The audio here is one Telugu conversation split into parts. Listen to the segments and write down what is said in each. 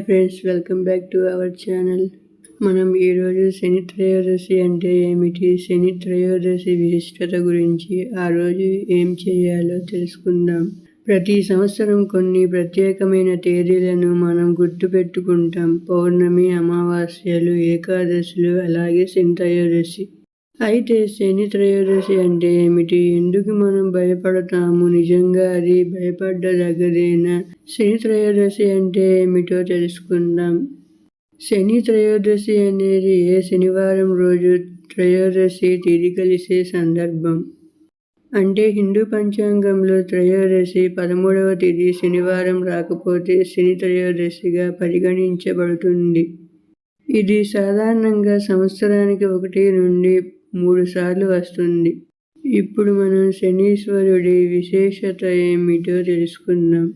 Friends, welcome back to our channel. మనం ఈరోజు శని త్రయోదశి అంటే ఏమిటి, శని త్రయోదశి విశిష్టత గురించి, ఆ రోజు ఏం చేయాలో తెలుసుకుందాం. ప్రతి సంవత్సరం కొన్ని ప్రత్యేకమైన తేదీలను మనం గుర్తుపెట్టుకుంటాం. పౌర్ణమి, అమావాస్యలు, ఏకాదశులు, అలాగే శని త్రయోదశి. అయితే శని త్రయోదశి అంటే ఏమిటి, ఎందుకు మనం భయపడతాము, నిజంగా అది భయపడదగ్గదేనా? శని త్రయోదశి అంటే ఏమిటో తెలుసుకుందాం. శని త్రయోదశి అనేది ఏ శనివారం రోజు త్రయోదశి తిథి కలిసే సందర్భం. అంటే హిందూ పంచాంగంలో త్రయోదశి 13వ తిథి శనివారం రాకపోతే శని త్రయోదశిగా పరిగణించబడుతుంది. ఇది సాధారణంగా సంవత్సరానికి 1 నుండి 3 సార్లు వస్తుంది. ఇప్పుడు మనం శనీశ్వరుడి విశేషత ఏమిటో తెలుసుకుందాం.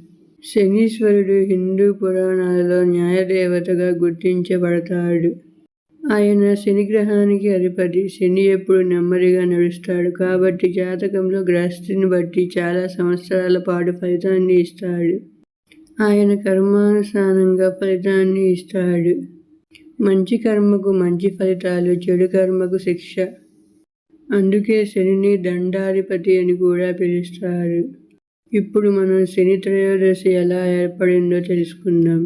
శనీశ్వరుడు హిందూ పురాణాలలో న్యాయదేవతగా గుర్తించబడతాడు. ఆయన శనిగ్రహానికి అధిపతి. శని ఎప్పుడు నెమ్మదిగా నడుస్తాడు కాబట్టి జాతకంలో గ్రహస్థితిని బట్టి చాలా సంవత్సరాల పాటు ఫలితాన్ని ఇస్తాడు. ఆయన కర్మానుసారంగా ఫలితాన్ని ఇస్తాడు. మంచి కర్మకు మంచి ఫలితాలు, చెడు కర్మకు శిక్ష. అందుకే శనిని దండాధిపతి అని కూడా పిలుస్తారు. ఇప్పుడు మనం శని త్రయోదశి ఎలా ఏర్పడిందో తెలుసుకుందాం.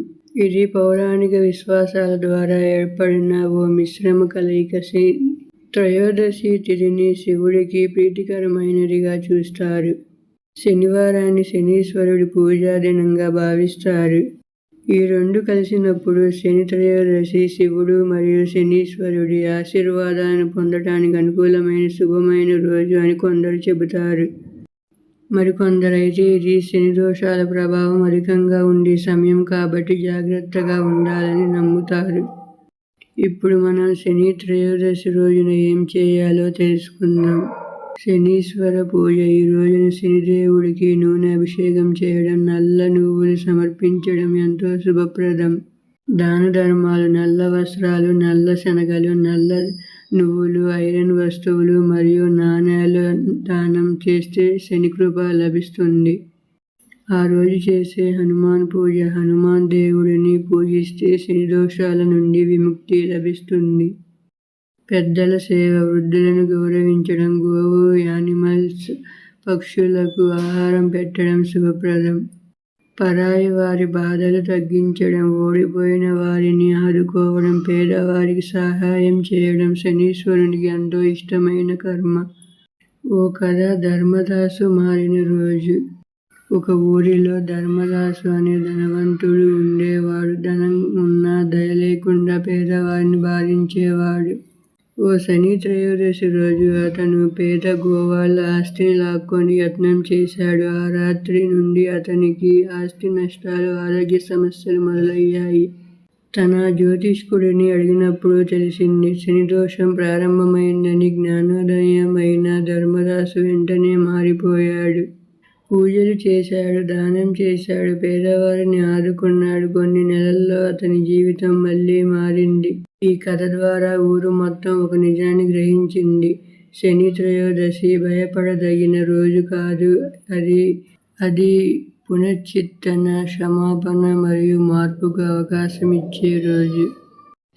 ఇది పౌరాణిక విశ్వాసాల ద్వారా ఏర్పడిన ఓ మిశ్రమ కలయిక. శని త్రయోదశి తిథిని శివుడికి ప్రీతికరమైనదిగా చూస్తారు. శనివారాన్ని శనీశ్వరుడి పూజా దినంగా భావిస్తారు. ఈ రెండు కలిసినప్పుడు శని త్రయోదశి శివుడు మరియు శనీశ్వరుడి ఆశీర్వాదాన్ని పొందటానికి అనుకూలమైన శుభమైన రోజు అని కొందరు చెబుతారు. మరికొందరైతే ఇది శని దోషాల ప్రభావం అధికంగా ఉండే సమయం కాబట్టి జాగ్రత్తగా ఉండాలని నమ్ముతారు. ఇప్పుడు మనం శని త్రయోదశి రోజున ఏం చేయాలో తెలుసుకుందాం. శనీశ్వర పూజ. ఈ రోజున శనిదేవుడికి నూనె అభిషేకం చేయడం, నల్ల నువ్వులు సమర్పించడం ఎంతో శుభప్రదం. దాన ధర్మాలు, నల్ల వస్త్రాలు, నల్ల శనగలు, నల్ల నువ్వులు, ఐరన్ వస్తువులు మరియు నాణేలు దానం చేస్తే శని కృప లభిస్తుంది. ఆ రోజు చేసే హనుమాన్ పూజ. హనుమాన్ దేవుడిని పూజిస్తే శని దోషాల నుండి విముక్తి లభిస్తుంది. పెద్దల సేవ. వృద్ధులను గౌరవించడం, గోవు, యానిమల్స్, పక్షులకు ఆహారం పెట్టడం శుభప్రదం. పరాయి వారి బాధలు తగ్గించడం, ఓడిపోయిన వారిని ఆదుకోవడం, పేదవారికి సహాయం చేయడం శనీశ్వరునికి ఎంతో ఇష్టమైన కర్మ. ఓ కథ. ధర్మదాసు మారిన రోజు. ఒక ఊరిలో ధర్మదాసు అనే ధనవంతుడు ఉండేవాడు. ధనం ఉన్నా దయ లేకుండా పేదవారిని బాధించేవాడు. ఓ శని త్రయోదశి రోజు అతను పేద గోవాళ్ళ ఆస్తిని లాక్కొని యత్నం చేశాడు. ఆ రాత్రి నుండి అతనికి ఆస్తి నష్టాలు, ఆరోగ్య సమస్యలు మొదలయ్యాయి. తన జ్యోతిష్కుడిని అడిగినప్పుడు తెలిసింది. శని దోషం ప్రారంభమైందని. జ్ఞానోదయమైన ధర్మదాసు వెంటనే మారిపోయాడు. పూజలు చేశాడు, దానం చేశాడు, పేదవారిని ఆదుకున్నాడు. కొన్ని నెలల్లో అతని జీవితం మళ్ళీ మారింది. ఈ కథ ద్వారా ఊరు మొత్తం ఒక నిజాన్ని గ్రహించింది. శని త్రయోదశి భయపడదగిన రోజు కాదు. అది పునశ్చిత్తన, క్షమాపణ మరియు మార్పుకు అవకాశం ఇచ్చే రోజు.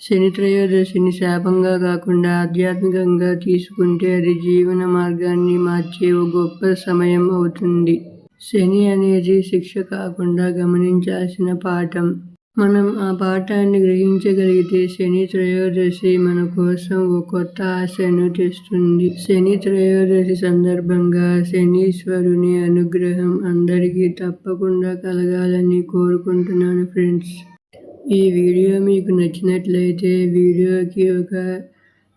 శని త్రయోదశిని శాపంగా కాకుండా ఆధ్యాత్మికంగా తీసుకుంటే అది జీవన మార్గాన్ని మార్చే ఓ గొప్ప సమయం అవుతుంది. శని అనేది శిక్ష కాకుండా గమనించాల్సిన పాఠం. మనం ఆ పాఠాన్ని గ్రహించగలిగితే శని త్రయోదశి మన కోసం ఓ కొత్త ఆశను తెస్తుంది. శని త్రయోదశి సందర్భంగా శనీశ్వరుని అనుగ్రహం అందరికీ తప్పకుండా కలగాలని కోరుకుంటున్నాను ఫ్రెండ్స్. ఈ వీడియో మీకు నచ్చినట్లయితే వీడియోకి ఒక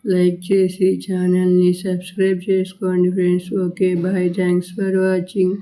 లైక్ చేసి ఛానల్ని సబ్స్క్రైబ్ చేసుకోండి friends. Okay, bye. Thanks for watching.